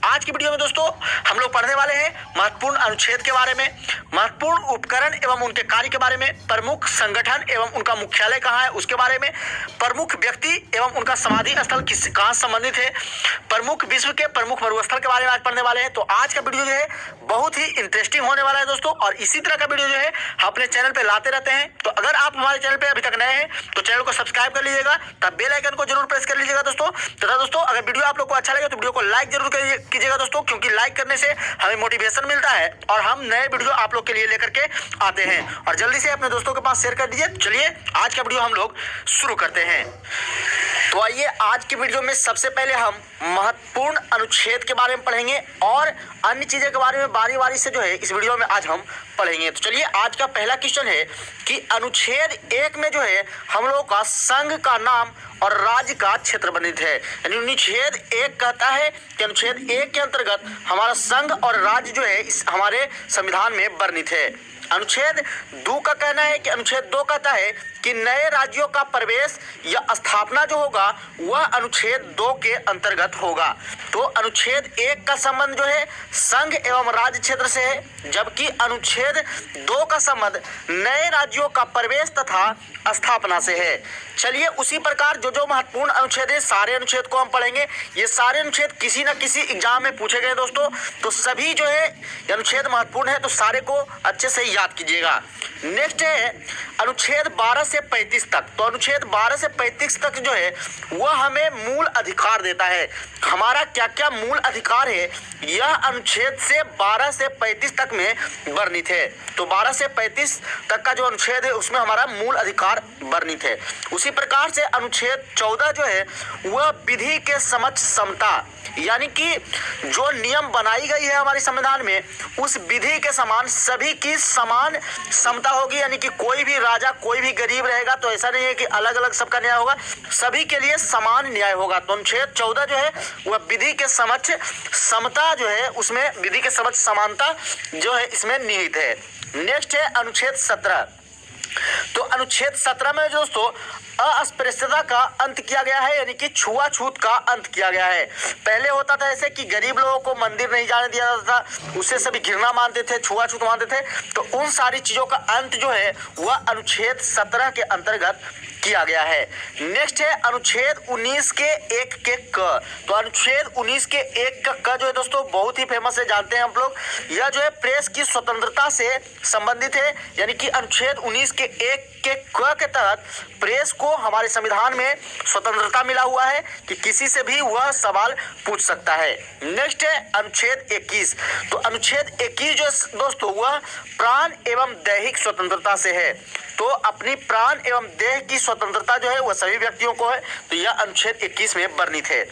आज की वीडियो में दोस्तों हम लोग पढ़ने वाले हैं महत्वपूर्ण अनुच्छेद के बारे में, महत्वपूर्ण उपकरण एवं उनके कार्य के बारे में, प्रमुख संगठन एवं उनका मुख्यालय कहाँ है उसके बारे में, प्रमुख व्यक्ति एवं उनका समाधि स्थल कहाँ संबंधित है, प्रमुख विश्व के प्रमुख मरुस्थल के बारे में आज पढ़ने वाले हैं। तो आज का वीडियो जो है बहुत ही इंटरेस्टिंग होने वाला है दोस्तों, और इसी तरह का वीडियो जो है हम अपने चैनल पे लाते रहते हैं। तो अगर आप हमारे चैनल पे अभी तक नए हैं तो चैनल को सब्सक्राइब कर लीजिएगा, तब बेल आइकन को जरूर प्रेस कर लीजिएगा दोस्तों। तथा दोस्तों अगर वीडियो आप लोग को अच्छा लगे तो वीडियो को लाइक जरूर कीजिएगा दोस्तों, क्योंकि लाइक करने से हमें मोटिवेशन मिलता है और हम नए वीडियो आप लोग के लिए लेकर के आते हैं। और जल्दी से अपने दोस्तों के पास शेयर कर दीजिए। चलिए आज का वीडियो हम लोग शुरू करते हैं। तो आइए आज की वीडियो में सबसे पहले हम महत्वपूर्ण अनुच्छेद के बारे में पढ़ेंगे और अन्य चीज़ों के बारे में बारी बारी से जो है इस वीडियो में आज हम पढ़ेंगे। तो चलिए आज का पहला क्वेश्चन है कि अनुच्छेद 1 में जो है हम लोगों का संघ का नाम और राज्य का क्षेत्र वर्णित है। यानी अनुच्छेद 1 कहता है कि अनुच्छेद 1 के अंतर्गत हमारा संघ और राज्य जो है इस हमारे संविधान में वर्णित है। अनुच्छेद 2 का कहना है कि अनुच्छेद 2 कहता है कि नए राज्यों का प्रवेश या स्थापना जो होगा वह अनुच्छेद 2 के अंतर्गत होगा। तो अनुच्छेद 1 का संबंध जो है संघ एवं राज्य क्षेत्र से है, जबकि अनुच्छेद 2 का संबंध नए राज्यों का प्रवेश तथा स्थापना से है। चलिए उसी प्रकार जो महत्वपूर्ण अनुच्छेद है सारे अनुच्छेद को हम पढ़ेंगे। ये सारे अनुच्छेद किसी न किसी एग्जाम में पूछे गए दोस्तों, तो सभी जो है अनुच्छेद महत्वपूर्ण है, तो सारे को अच्छे से याद कीजिएगा। नेक्स्ट है अनुच्छेद 12 से 35 तक। तो अनुच्छेद 12 से 35 तक जो है वह हमें मूल अधिकार देता है। हमारा क्या क्या मूल अधिकार है यह अनुच्छेद से 12 से 35 तक में वर्णित है। तो 12 से 35 तक का जो अनुच्छेद है उसमें हमारा मूल अधिकार वर्णित है। उसी प्रकार से अनुच्छेद 14 जो है वह विधि के समक्ष समता, यानी कि जो नियम बनाई गई है हमारे संविधान में उस विधि के समान सभी की समान समता होगी। यानी कि कोई भी राजा कोई भी गरीब रहेगा तो ऐसा नहीं है कि अलग अलग सबका न्याय होगा, सभी के लिए समान न्याय होगा। तो अनुच्छेद 14 जो है वह विधि के समक्ष समता जो है उसमें विधि के समक्ष समानता जो है इसमें निहित है। नेक्स्ट है अनुच्छेद 17। तो अनुच्छेद 17 में दोस्तों अस्पृश्यता का अंत किया गया है, यानी कि छुआछूत का अंत किया गया है। पहले होता था ऐसे कि गरीब लोगों को मंदिर नहीं जाने दिया जाता था, उससे सभी घृणा मानते थे, छुआछूत मानते थे। तो उन सारी चीज़ों का अंत जो है वह अनुच्छेद 17 के अंतर्गत किया गया है। नेक्स्ट है अनुच्छेद 19 के 1 के क। तो अनुच्छेद 19 के 1 का क जो है दोस्तों बहुत ही फेमस है, जानते हैं हम लोग। यह जो है प्रेस की स्वतंत्रता से संबंधित है, यानी कि अनुच्छेद 19 के 1 के क के तहत प्रेस को हमारे संविधान में स्वतंत्रता मिला हुआ है कि किसी से भी वह सवाल पूछ सकता है। नेक्स्ट है अनुच्छेद 21। तो अनुच्छेद 21 जो दोस्तों वह प्राण एवं दैहिक स्वतंत्रता से है। तो अपनी प्राण एवं देह की स्वतंत्रता जो है वह सभी व्यक्तियों को है, तो यह अनुच्छेद 21 में वर्णित है।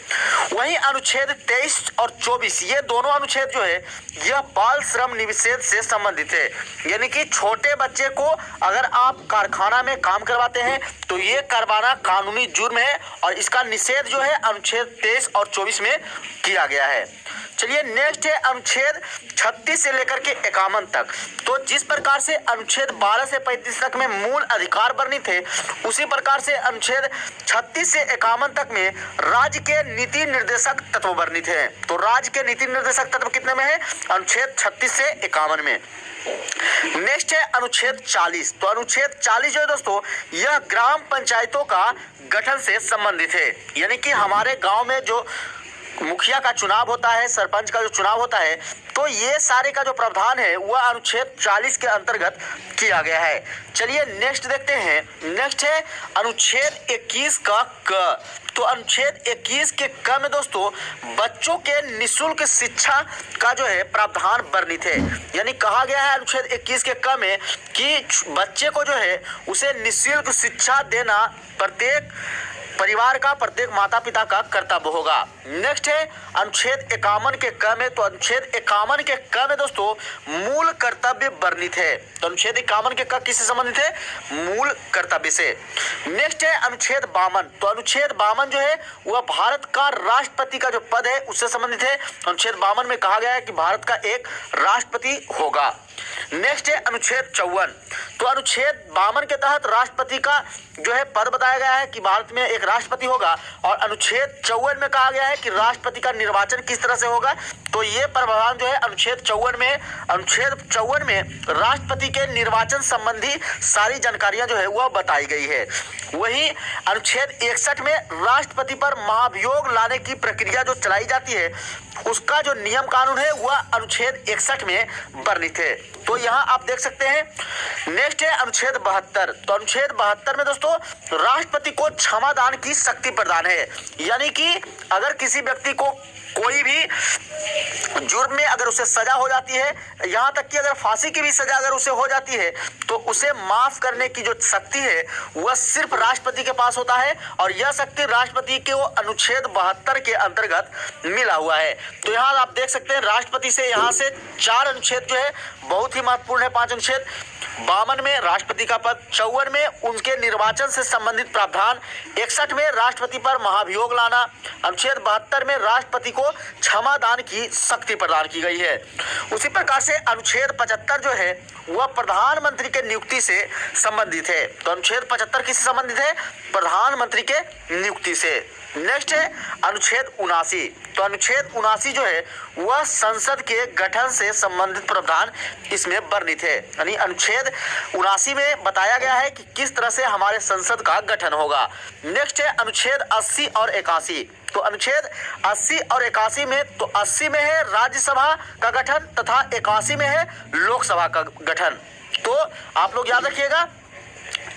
वहीं अनुच्छेद 23 और 24 ये दोनों अनुच्छेद जो है यह बाल श्रम निषेध से संबंधित है। यानी कि छोटे बच्चे को अगर आप कारखाना में काम करवाते हैं तो ये करवाना कानूनी जुर्म है, और इसका निषेध जो है अनुच्छेद 23 और 24 में किया गया है। चलिए नेक्स्ट है अनुच्छेद 36 से लेकर के 51 तक। तो जिस प्रकार से अनुच्छेद 12 से 35 तक में मूल अधिकार वर्णित है, उसी प्रकार से अनुच्छेद 36 से 51 तक में राज्य के नीति निर्देशक तत्व वर्णित है। तो राज्य के नीति निर्देशक तत्व कितने में है? अनुच्छेद 36 से 51 में। नेक्स्ट है अनुच्छेद 40। तो अनुच्छेद 40 जो है दोस्तों यह ग्राम पंचायतों का गठन से संबंधित है। यानी कि हमारे गांव में जो मुखिया का चुनाव होता है, सरपंच का जो चुनाव होता है, तो ये सारे का जो प्रावधान है वह अनुच्छेद 40 के अंतर्गत किया गया है। चलिए नेक्स्ट देखते हैं। नेक्स्ट है अनुच्छेद 21 का क। तो अनुच्छेद 21 के क में दोस्तों बच्चों के निःशुल्क शिक्षा का जो है प्रावधान वर्णित है। यानी कहा गया है अनुच्छेद 21 के क में कि बच्चे को जो है उसे निःशुल्क शिक्षा देना प्रत्येक परिवार का, प्रत्येक माता पिता का कर्तव्य होगा। नेक्स्ट है अनुच्छेद 51 के क में। तो अनुच्छेद 51 के क में दोस्तों मूल कर्तव्य वर्णित है। तो अनुच्छेद 51 के क किससे संबंधित है? मूल कर्तव्य से। नेक्स्ट है अनुच्छेद 52। तो अनुच्छेद 52 जो है वह भारत का राष्ट्रपति का जो पद है उससे संबंधित है। अनुच्छेद 52 में कहा गया है कि भारत का एक राष्ट्रपति होगा। नेक्स्ट है अनुच्छेद 54। तो अनुच्छेद 52 के तहत राष्ट्रपति का जो है पद बताया गया है कि भारत में एक राष्ट्रपति होगा, और अनुच्छेद 54 में कहा गया है कि राष्ट्रपति का निर्वाचन किस तरह से होगा। तो ये प्रावधान जो है अनुच्छेद 54 में राष्ट्रपति के निर्वाचन संबंधी सारी जानकारियां जो है वह बताई गई है। वहीं अनुच्छेद 61 में राष्ट्रपति पर महाभियोग लाने की प्रक्रिया जो चलाई जाती है उसका जो नियम कानून है वह अनुच्छेद 61 में वर्णित है। तो यहाँ आप देख सकते हैं। नेक्स्ट है अनुच्छेद 72। तो अनुच्छेद 72 में दोस्तों राष्ट्रपति को क्षमादान की शक्ति प्रदान है, यानी कि अगर किसी व्यक्ति को कोई भी जुर्म में अगर उसे सजा हो जाती है, यहाँ तक कि अगर फांसी की भी सजा अगर उसे हो जाती है तो उसे माफ करने की जो शक्ति है वह सिर्फ राष्ट्रपति के पास होता है, और यह शक्ति राष्ट्रपति के वो अनुच्छेद 72 के अंतर्गत मिला हुआ है। तो यहाँ आप देख सकते हैं राष्ट्रपति से यहाँ से 4 अनुच्छेद जो है बहुत ही महत्वपूर्ण है। 5 अनुच्छेद 52 में राष्ट्रपति का पद, 54 में उनके निर्वाचन से संबंधित प्रावधान, 61 में राष्ट्रपति पर महाभियोग लाना, अनुच्छेद 72 में राष्ट्रपति को क्षमादान की शक्ति प्रदान की गई है। उसी प्रकार से अनुच्छेद 75 जो है वह प्रधानमंत्री के नियुक्ति से संबंधित है। तो अनुच्छेद 75 किससे संबंधित है? प्रधानमंत्री के नियुक्ति से। नेक्स्ट है अनुच्छेद 79। तो अनुच्छेद 79 जो है वह संसद के गठन से संबंधित प्रावधान इसमें वर्णित है, यानी अनुच्छेद 79 में बताया गया है कि किस तरह से हमारे संसद का गठन होगा। नेक्स्ट है अनुच्छेद 80 और 81। तो अनुच्छेद 80 और 81 में, तो 80 में है राज्यसभा का गठन तथा 81 में है लोकसभा का गठन। तो आप लोग याद रखिएगा।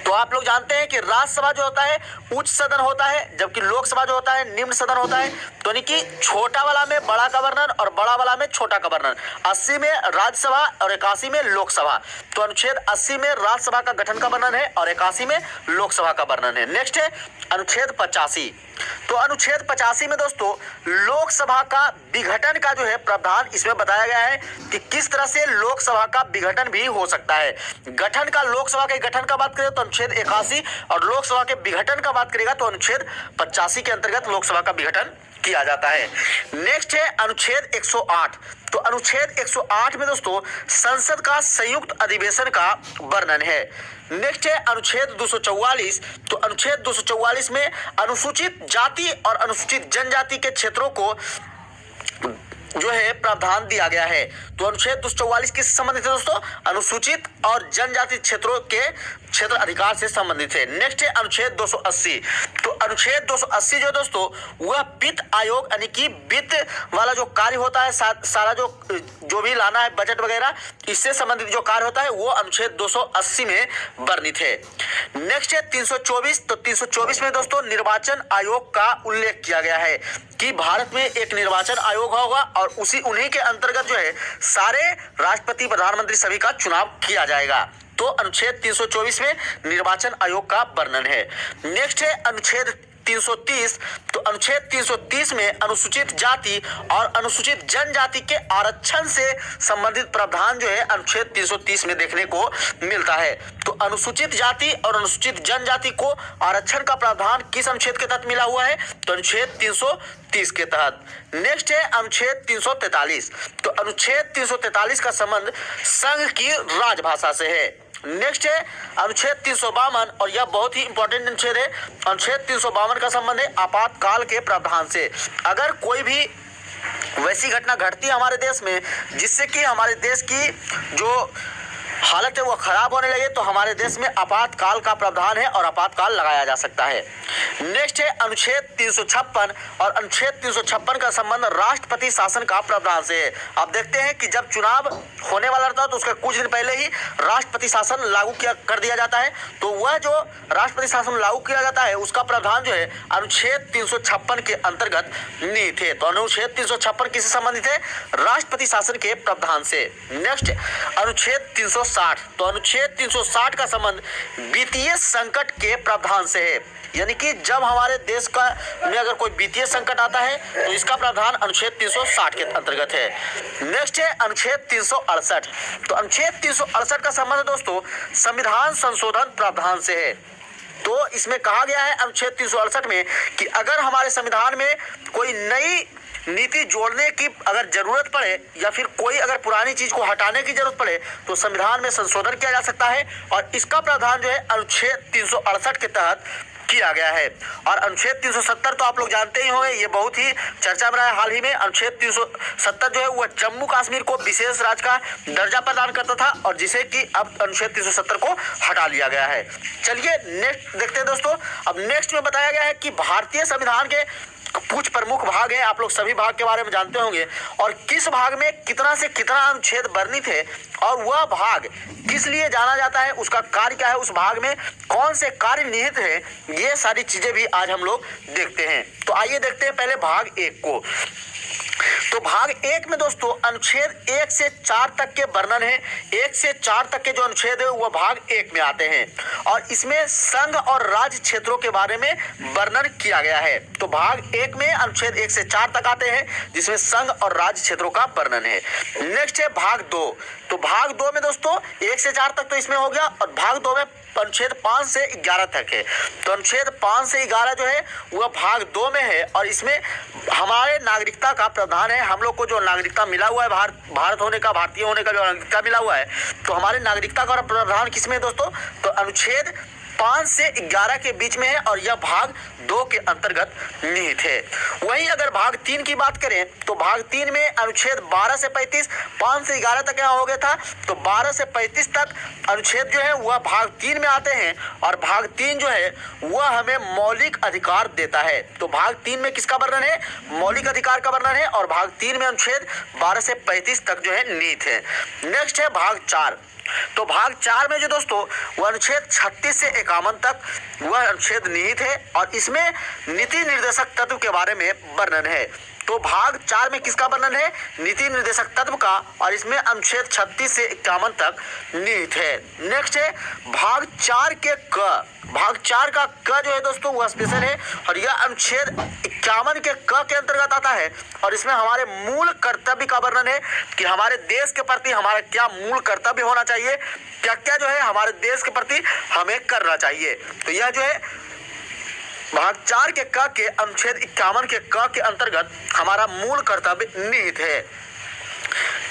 तो आप लोग जानते हैं कि राज्यसभा जो होता है उच्च सदन होता है, जबकि लोकसभा जो होता है निम्न सदन होता है। तो यानी कि छोटा वाला में बड़ा का वर्णन और बड़ा वाला में छोटा का वर्णन। 80 में राज्यसभा और 81 में लोकसभा। तो अनुच्छेद 80 में राज्यसभा का गठन का वर्णन है और 81 में लोकसभा का वर्णन है। नेक्स्ट है अनुच्छेद 85। तो अनुच्छेद 85 में दोस्तों लोकसभा का विघटन का जो है प्रावधान इसमें बताया गया है कि किस तरह से लोकसभा का विघटन भी हो सकता है। गठन का, लोकसभा के गठन का बात करें तो अनुच्छेद 81, और लोकसभा के विघटन का बात करेगा तो अनुच्छेद 85 के अंतर्गत लोकसभा का विघटन किया जाता है। नेक्स्ट है अनुच्छेद 108। तो अनुच्छेद 108 में दोस्तों संसद का संयुक्त अधिवेशन का वर्णन है। नेक्स्ट है अनुच्छेद 244। तो अनुच्छेद 244 में अनुसूचित जाति और अनुसूचित जनजाति के क्षेत्रों को जो है प्रावधान दिया गया है। तो अनुच्छेद 244 किससे संबंधित है दोस्तों? अनुसूचित और जनजाति क्षेत्रों के क्षेत्र अधिकार से संबंधित है। नेक्स्ट है अनुच्छेद 280। तो अनुच्छेद 280 जो दोस्तों वह वित्त आयोग, यानी कि वित्त वाला जो कार्य होता है, सारा जो भी लाना है बजट वगैरह, इससे संबंधित जो कार्य होता है वो अनुच्छेद 280 में वर्णित है। नेक्स्ट है 324। तो 324 में दोस्तों निर्वाचन आयोग का उल्लेख किया गया है कि भारत में एक निर्वाचन आयोग होगा और उन्हीं के अंतर्गत जो है सारे राष्ट्रपति, प्रधानमंत्री सभी का चुनाव किया जाएगा। तो अनुच्छेद 324 में निर्वाचन आयोग का वर्णन है। नेक्स्ट है अनुच्छेद 330। तो अनुच्छेद 330 में अनुसूचित जाति और अनुसूचित जनजाति के आरक्षण से संबंधित प्रावधान जो है अनुच्छेद 330 में देखने को मिलता है। तो अनुसूचित जाति और अनुसूचित जनजाति को आरक्षण का प्रावधान किस अनुच्छेद के तहत मिला हुआ है? तो अनुच्छेद 330 के तहत। नेक्स्ट है अनुच्छेद 343। तो अनुच्छेद 343 का संबंध संघ की राजभाषा से है। नेक्स्ट है अनुच्छेद 352, और यह बहुत ही इंपॉर्टेंट अनुच्छेद है। अनुच्छेद 352 का संबंध है आपातकाल के प्रावधान से। अगर कोई भी वैसी घटना घटती है हमारे देश में जिससे कि हमारे देश की जो हालत है वो खराब होने लगे तो हमारे देश में आपातकाल का प्रावधान है और आपातकाल लगाया जा सकता है। नेक्स्ट है अनुच्छेद 356, और अनुच्छेद 356 का संबंध राष्ट्रपति शासन का प्रावधान से है। आप देखते हैं कि जब चुनाव होने वाला रहता है तो उसके कुछ दिन पहले ही राष्ट्रपति शासन लागू कर दिया जाता है। तो वह जो राष्ट्रपति शासन लागू किया जाता है उसका प्रावधान जो है अनुच्छेद 356 के अंतर्गत निहित है। तो अनुच्छेद 356 किससे संबंधित है? राष्ट्रपति शासन के प्रावधान से। नेक्स्ट अनुच्छेद 360। तो अनुच्छेद 360 का संबंध वित्तीय संकट के प्रावधान से है, यानी कि जब हमारे देश का में अगर कोई वित्तीय संकट आता है तो इसका प्रावधान अनुच्छेद 360 के अंतर्गत है। नेक्स्ट है अनुच्छेद 368। तो अनुच्छेद 368 का संबंध दोस्तों संविधान संशोधन प्रावधान से है। तो इसमें कहा गया है अनुच्छेद 368 में कि अगर हमारे संविधान में कोई नई नीति जोड़ने की अगर जरूरत पड़े या फिर कोई अगर पुरानी चीज को हटाने की जरूरत पड़े तो संविधान में संशोधन किया जा सकता है, और इसका प्रावधान जो है अनुच्छेद 368 के तहत किया गया है। और अनुच्छेद 370 तो आप लोग जानते ही होंगे, ये बहुत ही चर्चा में रहा है हाल ही में। अनुच्छेद 370 जो है वह जम्मू कश्मीर को विशेष राज्य का दर्जा प्रदान करता था और जिसे कि अब अनुच्छेद 370 को हटा लिया गया है। चलिए नेक्स्ट देखते हैं दोस्तों। अब नेक्स्ट में बताया गया है कि भारतीय संविधान के कुछ प्रमुख भाग हैं, आप लोग सभी भाग के बारे में जानते होंगे, और किस भाग में कितना से कितना अनुच्छेद वर्णित है और वह भाग किस लिए जाना जाता है, उसका कार्य क्या है, उस भाग में कौन से कार्य निहित है, ये सारी चीजें भी आज हम लोग देखते हैं। तो आइए देखते हैं पहले भाग 1 को। तो भाग 1 में दोस्तों अनुच्छेद 1 से 4 तक के वर्णन है। 1 से 4 तक के जो अनुच्छेद है वह भाग 1 में आते हैं और इसमें संघ और राज्य क्षेत्रों के बारे में वर्णन किया गया है। तो भाग 1 में अनुच्छेद 1 से 4 तक आते हैं जिसमें संघ और राज्य क्षेत्रों का वर्णन है। नेक्स्ट है भाग 2। तो भाग 2 में दोस्तों 1 से 4 तक तो इसमें हो गया और भाग 2 में अनुच्छेद 5 से 11 तक है। तो अनुच्छेद 5 से 11 जो है वह भाग 2 में है और इसमें हमारे नागरिकता का प्रावधान है। हम लोग को जो नागरिकता मिला हुआ है, भारत होने का, भारतीय होने का जो नागरिकता मिला हुआ है, तो हमारे नागरिकता का प्रावधान किसमें है दोस्तों? तो अनुच्छेद 5 से 11 के बीच में है और यह भाग 2 के अंतर्गत निहित है। वहीं अगर भाग 3 की बात करें तो भाग 3 में अनुच्छेद 12 से 35, 5 से 11 तक यहाँ हो गया था, तो 12 से 35 तक अनुच्छेद जो है वह भाग 3 में आते हैं और भाग 3 जो है वह हमें मौलिक अधिकार देता है। तो भाग 3 में किसका वर्णन है? मौलिक अधिकार का वर्णन है और भाग 3 में अनुच्छेद 12 से 35 तक जो है निहित है। नेक्स्ट है भाग 4। तो भाग 4 में जो दोस्तों वह अनुच्छेद 36 से 51 तक वह अनुच्छेद निहित है और इसमें नीति निर्देशक तत्व के बारे में वर्णन है। तो भाग 4 में किसका वर्णन है? नीति निर्देशक तत्व का और इसमें अनुच्छेद 36 से 51 तक निहित है। नेक्स्ट है भाग 4 के क। भाग 4 का क जो है दोस्तों वह स्पेशल है और यह अनुच्छेद 51 के क के अंतर्गत आता है और इसमें हमारे मूल कर्तव्य का वर्णन है कि हमारे देश के प्रति हमारा क्या मूल कर्तव्य होना चाहिए, क्या क्या जो है हमारे देश के प्रति हमें करना चाहिए। तो यह जो है भाग 4 के क के अनुच्छेद 51 के क के अंतर्गत हमारा मूल कर्तव्य निहित है।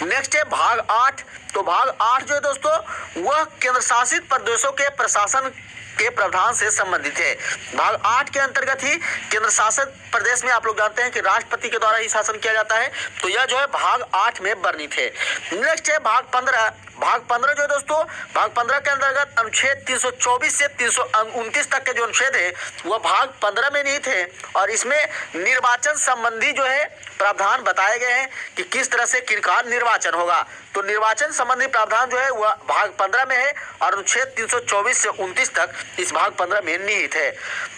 नेक्स्ट है भाग 8। तो भाग 8 जो है दोस्तों वह केंद्र शासित प्रदेशों के प्रशासन के प्रावधान से संबंधित है। भाग 8 के अंतर्गत ही केंद्र शासित प्रदेश में आप लोग जानते हैं कि राष्ट्रपति के द्वारा ही शासन किया जाता है, तो यह जो है भाग 8 में वर्णित है। नेक्स्ट है भाग 15। भाग 15 जो है दोस्तों भाग 15 के अंतर्गत अनुच्छेद 324 से 329 तक के जो अनुच्छेद है वह भाग 15 में निहित है और इसमें निर्वाचन संबंधी जो है प्रावधान बताए गए हैं कि किस तरह से किनका निर्वाचन होगा। तो निर्वाचन संबंधी प्रावधान जो है वह भाग 15 में है और अनुच्छेद 324 से 29 तक इस भाग 15 में निहित है।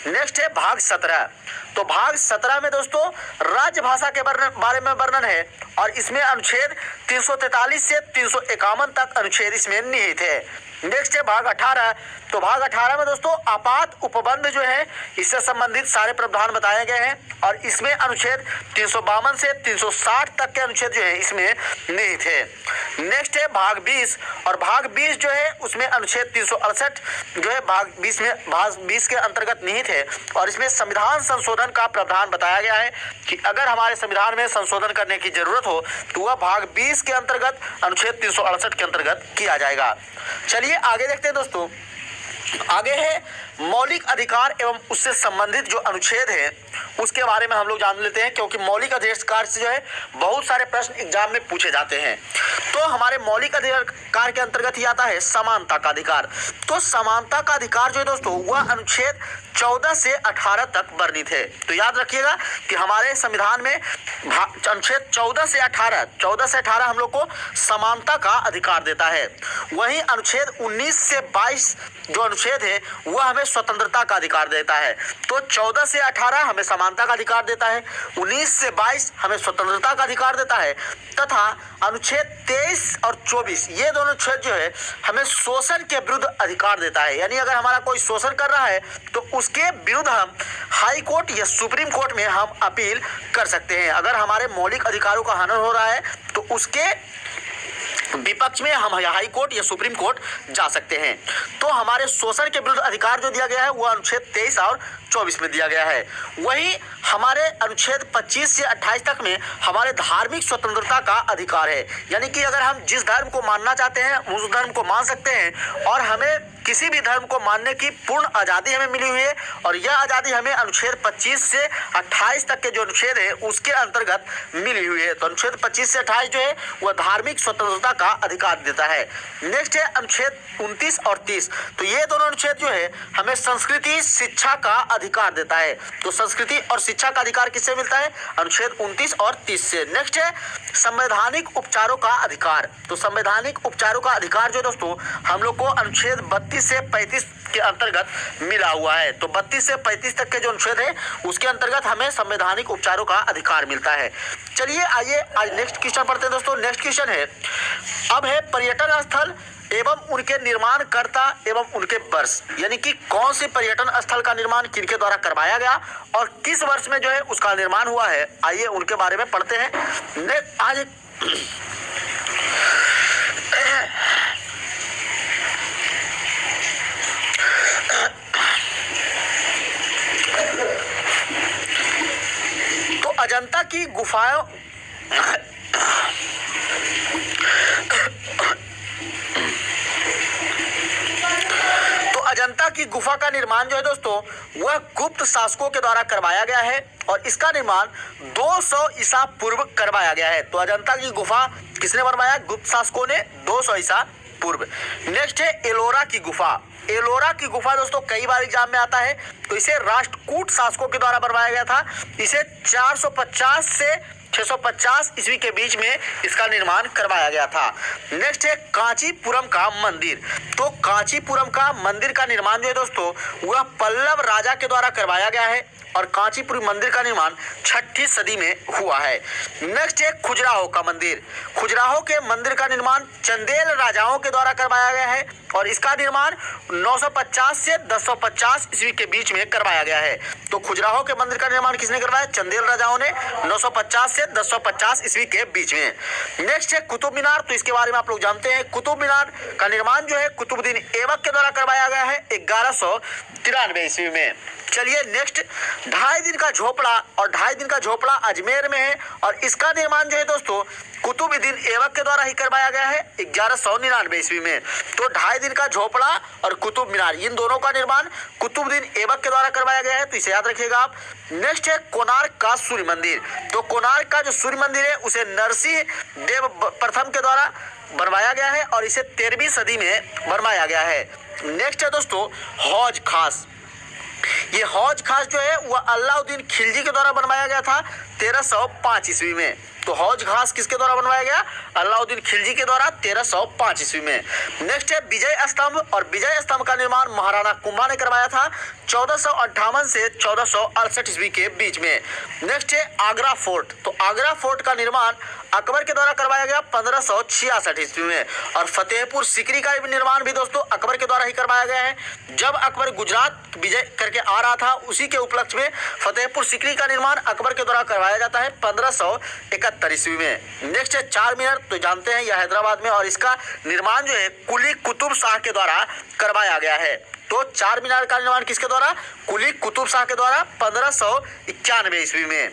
नेक्स्ट है भाग 17। तो भाग 17 में दोस्तों राजभाषा के बारे में वर्णन है और इसमें अनुच्छेद 343 से 351 तक अनुच्छेद इसमें निहित है। नेक्स्ट है भाग 18। तो भाग 18 में दोस्तों आपात उपबंध जो है इससे संबंधित सारे प्रावधान बताए गए हैं और इसमें अनुच्छेद 352 से 360 तक के अनुच्छेद जो है इसमें निहित है। नेक्स्ट है भाग 20 और भाग 20 जो है उसमें अनुच्छेद 368 जो है भाग 20 के अंतर्गत निहित है और इसमें संविधान संशोधन का प्रावधान बताया गया है कि अगर हमारे संविधान में संशोधन करने की जरूरत हो तो वह भाग 20 के अंतर्गत अनुच्छेद 368 के अंतर्गत किया जाएगा। चलिए आगे देखते हैं दोस्तों। आगे है मौलिक अधिकार एवं उससे संबंधित जो अनुच्छेद है उसके बारे में हम लोग जान लेते हैं, क्योंकि मौलिक अधिकार से जो है बहुत सारे प्रश्न एग्जाम में पूछे जाते हैं। तो हमारे मौलिक अधिकार के अंतर्गत ही आता है समानता का अधिकार। तो समानता का अधिकार जो है दोस्तों वह अनुच्छेद 14 से 18 तक वर्णित है। तो याद रखिएगा कि हमारे संविधान में अनुच्छेद 14 से 18 हम लोग को समानता का अधिकार देता है। वहीं अनुच्छेद 19 से 22 जो अनुच्छेद है वह हमें स्वतंत्रता का अधिकार देता है। तो 14 से 18 हमें समानता का अधिकार देता है, 19 से 22 हमें स्वतंत्रता का अधिकार देता है तथा अनुच्छेद 23 और 24 ये दोनों अनुच्छेद जो है हमें शोषण के विरुद्ध अधिकार देता है। यानी अगर हमारा कोई शोषण कर रहा है तो उसके विरुद्ध हम हाई कोर्ट या सुप्रीम कोर्ट में हम अपील कर सकते हैं। अगर हमारे मौलिक अधिकारों का हनन हो रहा है तो उसके विपक्ष में हम हाई कोर्ट या सुप्रीम कोर्ट जा सकते हैं। तो हमारे शोषण के विरुद्ध अधिकार जो दिया गया है वह अनुच्छेद 23 और 24 में दिया गया है। वहीं हमारे अनुच्छेद 25 से 28 तक में हमारे धार्मिक स्वतंत्रता का अधिकार है। यानी कि अगर हम जिस धर्म को मानना चाहते हैं उस धर्म को मान सकते हैं और हमें किसी भी धर्म को मानने की पूर्ण आज़ादी हमें मिली हुई है और यह आज़ादी हमें अनुच्छेद 25 से 28 तक के जो अनुच्छेद है उसके अंतर्गत मिली हुई है। तो अनुच्छेद 25 से 28 जो है वह धार्मिक स्वतंत्रता का अधिकार देता है। नेक्स्ट है अनुच्छेद 29 और 30। तो ये दोनों अनुच्छेद जो है हमें संस्कृति शिक्षा का अधिकार देता है। तो संस्कृति और शिक्षा का अधिकार किससे मिलता है? अनुच्छेद 29 और 30 से। नेक्स्ट है संवैधानिक उपचारों का अधिकार। तो संवैधानिक उपचारों का अधिकार जो दोस्तों हम लोग को अनुच्छेद 32 से 35 के अंतर्गत मिला हुआ है। तो 32 से 35 तक के जो अनुच्छेद है उसके अंतर्गत हमें संवैधानिक उपचारों का अधिकार मिलता है। चलिए आइए आज नेक्स्ट क्वेश्चन पढ़ते हैं दोस्तों। नेक्स्ट क्वेश्चन है अब है पर्यटन स्थल एवं उनके निर्माणकर्ता एवं उनके वर्ष, यानी कि कौन से पर्यटन स्थल का निर्माण किनके द्वारा करवाया गया और किस वर्ष में जो है उसका निर्माण हुआ है। आइए उनके बारे में पढ़ते हैं। आज तो अजंता की गुफाओं अजंता की गुफा का निर्माण जो है दोस्तों वह गुप्त शासकों के द्वारा करवाया गया है और इसका निर्माण 200 ईसा पूर्व करवाया गया है। तो अजंता की गुफा किसने बनवाया? गुप्त शासकों ने 200 ईसा पूर्व। नेक्स्ट है एलोरा की गुफा। एलोरा की गुफा दोस्तों कई बार एग्जाम में आता है। तो इसे राष्ट्रकूट शासकों के द्वारा बनवाया गया था। इसे 450 से 650 ईस्वी के बीच में इसका निर्माण करवाया गया था। नेक्स्ट है कांचीपुरम का मंदिर। तो कांचीपुरम का मंदिर का निर्माण जो है दोस्तों वह पल्लव राजा के द्वारा करवाया गया है और कांचीपुरम मंदिर का निर्माण 6ठी सदी में हुआ है। नेक्स्ट है खजुराहो का मंदिर। खजुराहो के मंदिर का निर्माण चंदेल राजाओं के द्वारा करवाया गया है और इसका निर्माण 950 से 1050 ईस्वी के बीच में करवाया गया है। तो खजुराहो के मंदिर का निर्माण किसने करवाया? चंदेल राजाओं ने 950 से 1050 ईस्वी के बीच में। नेक्स्ट है कुतुब मीनार। तो इसके बारे में आप लोग जानते हैं। कुतुब मीनार का निर्माण जो है कुतुबुद्दीन ऐबक के द्वारा करवाया गया है 1193 ईस्वी में। चलिए नेक्स्ट 2.5 दिन का झोपड़ा और 2.5 दिन का झोपड़ा अजमेर में है और इसका निर्माण जो है दोस्तों कुतुबुद्दीन ऐबक के द्वारा ही करवाया गया है 1199 ईस्वी में। तो 2.5 दिन का झोपड़ा और कुतुब मीनार इन दोनों का निर्माण कुतुबुद्दीन ऐबक के द्वारा करवाया गया है। तो इसे याद रखिएगा आप। नेक्स्ट है कोणार्क का सूर्य मंदिर। तो कोणार्क का जो सूर्य मंदिर है उसे नरसिंह देव प्रथम के द्वारा बनवाया गया है और इसे 13वीं सदी में बनवाया गया है। नेक्स्ट है दोस्तों हौज खास। ये हौज खास जो है वह अलाउद्दीन खिलजी के द्वारा बनवाया गया था 1305 ईस्वी में। तो हौज खास किसके द्वारा बनवाया गया? अलाउद्दीन खिलजी के द्वारा 1305 ईस्वी में। नेक्स्ट है विजय स्तंभ और विजय स्तंभ का निर्माण महाराणा कुंभा ने करवाया था 1458 से 1468 ईस्वी के बीच में। नेक्स्ट है आगरा फोर्ट। तो आगरा फोर्ट का निर्माण अकबर के द्वारा करवाया गया 1566 ईस्वी में और फतेहपुर सीकरी का निर्माण भी दोस्तों अकबर के द्वारा ही करवाया गया है। जब अकबर गुजरात विजय करके आ रहा था उसी के उपलक्ष्य में फतेहपुर सीकरी का निर्माण अकबर के द्वारा करवाया जाता है 1571 ईस्वी में। नेक्स्ट है चार मीनार। तो जानते हैं यह हैदराबाद में और इसका निर्माण जो है कुली कुतुब शाह के द्वारा करवाया गया है। तो चार मीनार का निर्माण किसके द्वारा? कुली कुतुब शाह के द्वारा 1591 ईस्वी में।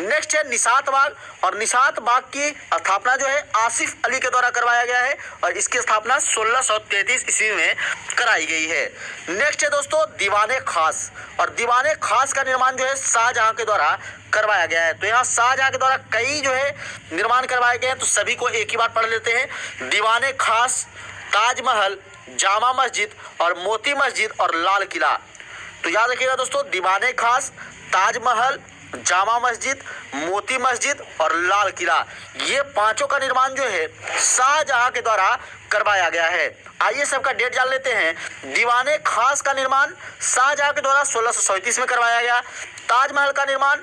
नेक्स्ट है निशात बाग और निशात बाग की स्थापना जो है आसिफ अली के द्वारा करवाया गया है और इसकी स्थापना 1633 ईस्वी में कराई गई है। नेक्स्ट है दोस्तों दीवाने खास और दीवाने खास का निर्माण जो है शाहजहां के द्वारा करवाया गया है। तो यहाँ शाहजहां के द्वारा कई जो है निर्माण करवाए गए हैं। तो सभी को एक ही बार पढ़ लेते हैं। दीवाने खास, ताजमहल, जामा मस्जिद और मोती मस्जिद और लाल किला। तो याद रखिएगा दोस्तों दीवाने खास, ताजमहल, जामा मस्जिद, मोती मस्जिद और लाल किला ये पांचों का निर्माण जो है शाहजहां के द्वारा करवाया गया है। आइए सबका डेट जान लेते हैं। दीवाने खास का निर्माण शाहजहां के द्वारा 1637 में करवाया गया। ताजमहल का निर्माण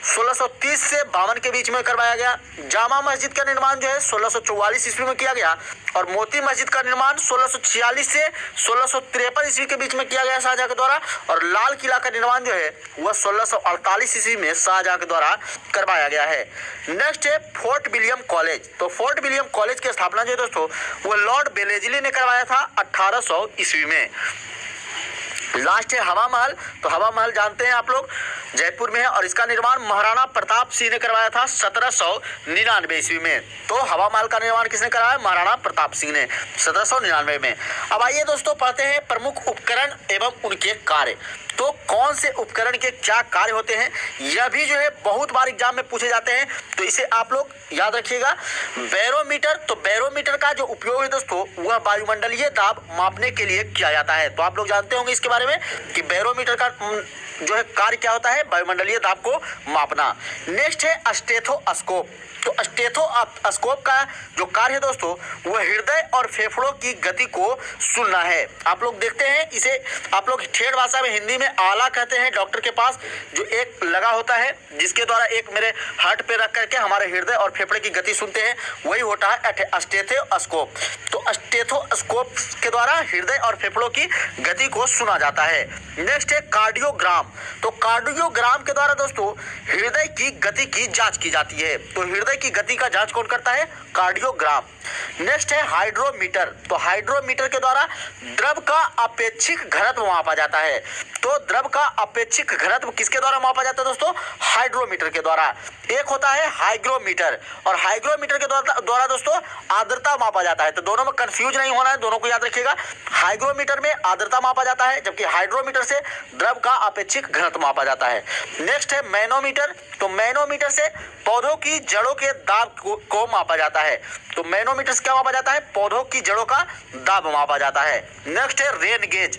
1630 से 52 के बीच में करवाया गया। जामा मस्जिद का निर्माण जो है 1644 ईस्वी में किया गया और मोती मस्जिद का निर्माण 1646 से 1653 ईस्वी के बीच में किया गया शाहजहां के द्वारा और लाल किला का निर्माण जो है वह 1648 ईस्वी में शाहजहां के द्वारा करवाया गया है। नेक्स्ट है फोर्ट विलियम कॉलेज। तो फोर्ट विलियम कॉलेज की स्थापना जो है दोस्तों वह लॉर्ड बेलेजली ने करवाया था 1800 ईस्वी में। लास्ट है हवा महल। तो हवा महल जानते हैं आप लोग, जयपुर में है और इसका निर्माण महाराणा प्रताप सिंह ने करवाया था 1799 ईस्वी में। तो हवा महल का निर्माण किसने कराया? महाराणा प्रताप सिंह ने 1799 में। अब आइए दोस्तों पढ़ते हैं प्रमुख उपकरण एवं उनके कार्य। तो कौन से उपकरण के क्या कार्य होते हैं, यह भी जो है बहुत बार एग्जाम में पूछे जाते हैं, तो इसे आप लोग याद रखिएगा। बैरोमीटर, तो बैरोमीटर का जो उपयोग है दोस्तों वह वायुमंडलीय दाब मापने के लिए किया जाता है। तो आप लोग जानते होंगे इसके बारे में कि बैरोमीटर का जो है कार्य क्या होता है, वायुमंडलीय दाब को मापना। नेक्स्ट है स्टेथोस्कोप। तो स्टेथोस्कोप का जो कार्य है दोस्तों वह हृदय और फेफड़ों की गति को सुनना है। आप लोग देखते हैं इसे आप लोग ठेठ भाषा में हिंदी में आला कहते हैं। डॉक्टर के पास जो एक लगा होता है जिसके द्वारा एक मेरे हार्ट पे रख करके हमारे हृदय और फेफड़े की गति सुनते हैं, वही होता है स्टेथोस्कोप। तो स्टेथोस्कोप के द्वारा हृदय और फेफड़ों की गति को सुना जाता है। नेक्स्ट है कार्डियोग्राम। तो कार्डियोग्राम के द्वारा दोस्तों हृदय की गति की जांच की जाती है। तो हृदय की गति का जांच कौन करता है? कार्डियोग्राम। नेक्स्ट है हाइड्रोमीटर। तो हाइड्रोमीटर के द्वारा द्रव का अपेक्षिक घनत्व मापा जाता है। तो द्रव का अपेक्षिक घनत्व किसके द्वारा मापा जाता है दोस्तों? हाइड्रोमीटर के द्वारा। एक होता है हाइग्रोमीटर, और हाइग्रोमीटर के द्वारा दोस्तों आर्द्रता मापा जाता है। तो दोनों में कंफ्यूज नहीं होना है, दोनों को याद रखिएगा। हाइग्रोमीटर में आर्द्रता मापा जाता है जबकि हाइड्रोमीटर से द्रव का अपेक्षिक घनत्व मापा जाता है। नेक्स्ट है मैनोमीटर। तो मैनोमीटर से पौधों की जड़ों के दाब को मापा जाता है। तो मैनोमीटर से क्या मापा जाता है? पौधों की जड़ों का दाब मापा जाता है। नेक्स्ट है रेन गेज।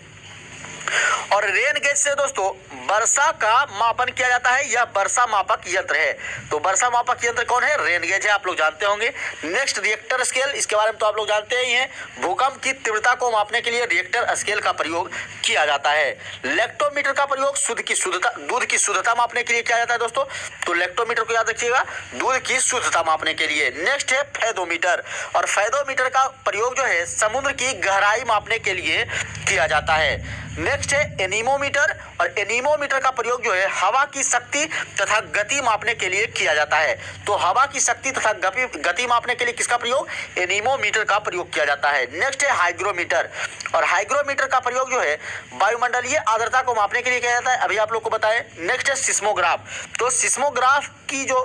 और रेन गेज से दोस्तों वर्षा का मापन किया जाता है। यह वर्षा मापक यंत्र है। तो वर्षा मापक यंत्र कौन है? रेन गेज है, आप लोग जानते होंगे। नेक्स्ट रिएक्टर स्केल, इसके बारे में तो आप लोग जानते ही हैं। भूकंप की तीव्रता को मापने के लिए रिएक्टर स्केल का प्रयोग किया जाता है। लेक्टोमीटर का प्रयोग दूध की शुद्धता मापने के लिए किया जाता है दोस्तों। तो लेक्टोमीटर को याद रखिएगा, दूध की शुद्धता मापने के लिए। नेक्स्ट है फेदोमीटर। और फेदोमीटर का प्रयोग जो है समुद्र की गहराई मापने के लिए किया जाता है। नेक्स्ट है एनीमोमीटर। और एनीमोमीटर का प्रयोग जो है हवा की शक्ति तथा गति मापने के लिए किया जाता है। तो हवा की शक्ति तथा गति मापने के लिए किसका प्रयोग? एनीमोमीटर का प्रयोग किया जाता है। नेक्स्ट है हाइग्रोमीटर। और हाइग्रोमीटर का प्रयोग जो है वायुमंडलीय आर्द्रता को मापने के लिए किया जाता है, अभी आप लोग को बताएं। नेक्स्ट है सिस्मोग्राफ। तो सिस्मोग्राफ की जो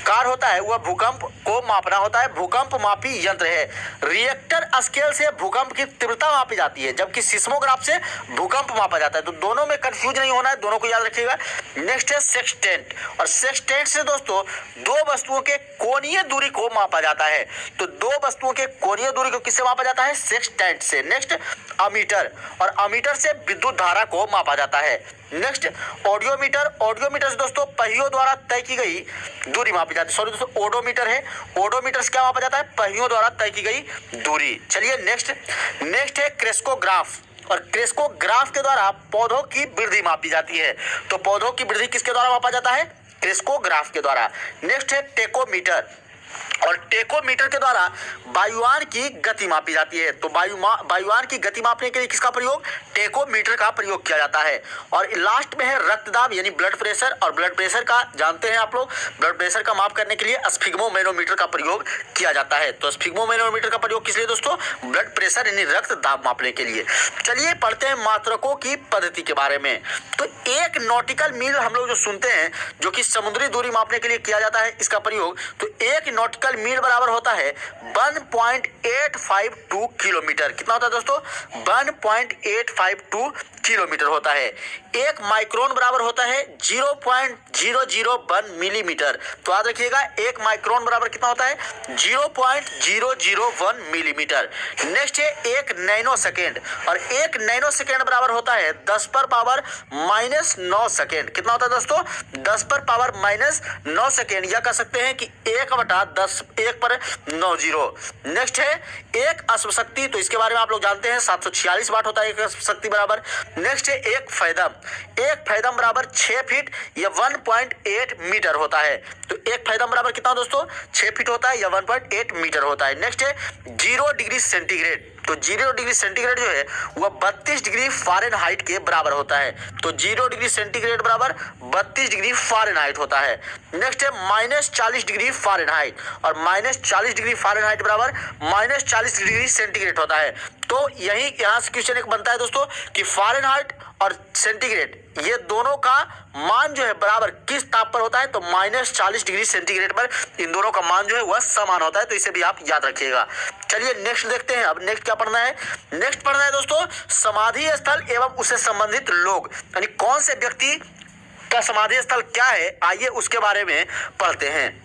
कार्य होता है वह भूकंप को मापना होता है। भूकंप मापी यंत्र है। रिएक्टर स्केल से भूकंप की तीव्रता मापी जाती है जबकि सिस्मोग्राफ से भूकंप मापा जाता है। तो दोनों में कंफ्यूज नहीं होना है, दोनों को याद रखिएगा। नेक्स्ट है सेक्सटेंट। और सेक्सटेंट से दोस्तों दो वस्तुओं के कोणीय दूरी को मापा जाता है। तो दो वस्तुओं के कोणीय दूरी को किससे मापा जाता है? सेक्सटेंट से। Next ammeter. और अमीटर से विद्युत धारा को मापा जाता है। Next audiometer. ऑडियोमीटर से दोस्तों पहियों द्वारा तय की गई दूरी मापी जाती है। सॉरी दोस्तों ओडोमीटर है। ओडोमीटर से क्या मापा जाता है? पहियों द्वारा तय की गई दूरी। चलिए नेक्स्ट है क्रेस्कोग्राफ। और क्रेस्कोग्राफ के द्वारा पौधों की वृद्धि मापी जाती है। तो पौधों की वृद्धि किसके द्वारा मापा जाता है? क्रेस्कोग्राफ के द्वारा। नेक्स्ट है टेकोमीटर। और टेकोमीटर के द्वारा वायुयान की गति मापी जाती है। तो वायुयान की गति मापने के लिए किसका प्रयोग? टेकोमीटर का प्रयोग किया जाता है। और लास्ट में है रक्तदाब यानी ब्लड प्रेशर। और ब्लड प्रेशर का जानते हैं आप लोग, ब्लड प्रेशर का माप करने के लिए स्फिग्मोमेनोमीटर का प्रयोग किया जाता है। तो स्फिग्मोमेनोमीटर का प्रयोग किस लिए दोस्तों? ब्लड प्रेशर यानी रक्तदाब मापने के लिए। चलिए पढ़ते हैं मात्रकों की पद्धति के बारे में। तो एक नॉटिकल मील हम लोग जो सुनते हैं जो कि समुद्री दूरी मापने के लिए किया जाता है इसका प्रयोग, तो एक नॉटिकल मील बराबर होता है 1.852 किलोमीटर। कितना होता है दोस्तों? 1.852 किलोमीटर होता है। एक माइक्रोन बराबर होता है 0.001 मिलीमीटर। तो याद रखिएगा एक माइक्रोन बराबर कितना होता है? 0.001 मिलीमीटर। नेक्स्ट है एक नैनो सेकेंड। और एक नैनो सेकेंड बराबर होता है 10 पर पावर -9 सेकेंड। कितना होता है दोस्तों? 10 पर पावर -9 सेकेंड। या कह सकते हैं कि 1/10 1 पर 9 जीरो। नेक्स्ट है एक अश्वशक्ति। तो इसके बारे में आप लोग जानते हैं 746 वाट होता है एक अश्वशक्ति बराबर। नेक्स्ट है एक फैदम। एक फैदम बराबर 6 फीट या 1.8 मीटर होता है। तो एक फैदम बराबर कितना दोस्तों? 6 फीट होता है या 1.8 मीटर होता है। नेक्स्ट है 0 डिग्री सेंटीग्रेड। तो 0 डिग्री सेंटीग्रेड जो है वह 32 डिग्री फ़ारेनहाइट के बराबर होता है। तो 0 डिग्री सेंटीग्रेड बराबर 32 डिग्री फ़ारेनहाइट होता है। नेक्स्ट है -40 डिग्री फ़ारेनहाइट। और -40 डिग्री फ़ारेनहाइट बराबर -40 डिग्री सेंटीग्रेड होता है। तो यहाँ से क्वेश्चन एक बनता है दोस्तों कि फ़ारेनहाइट और सेंटीग्रेड, ये दोनों का मान जो है बराबर किस ताप पर होता है, तो -40 डिग्री सेंटीग्रेड पर इन दोनों का मान जो है वह समान होता है। तो इसे भी आप याद रखिएगा। चलिए नेक्स्ट देखते हैं। अब नेक्स्ट क्या पढ़ना है? नेक्स्ट पढ़ना है दोस्तों समाधि स्थल एवं उससे संबंधित लोग, यानी कौन से व्यक्ति का समाधि स्थल क्या है, आइए उसके बारे में पढ़ते हैं।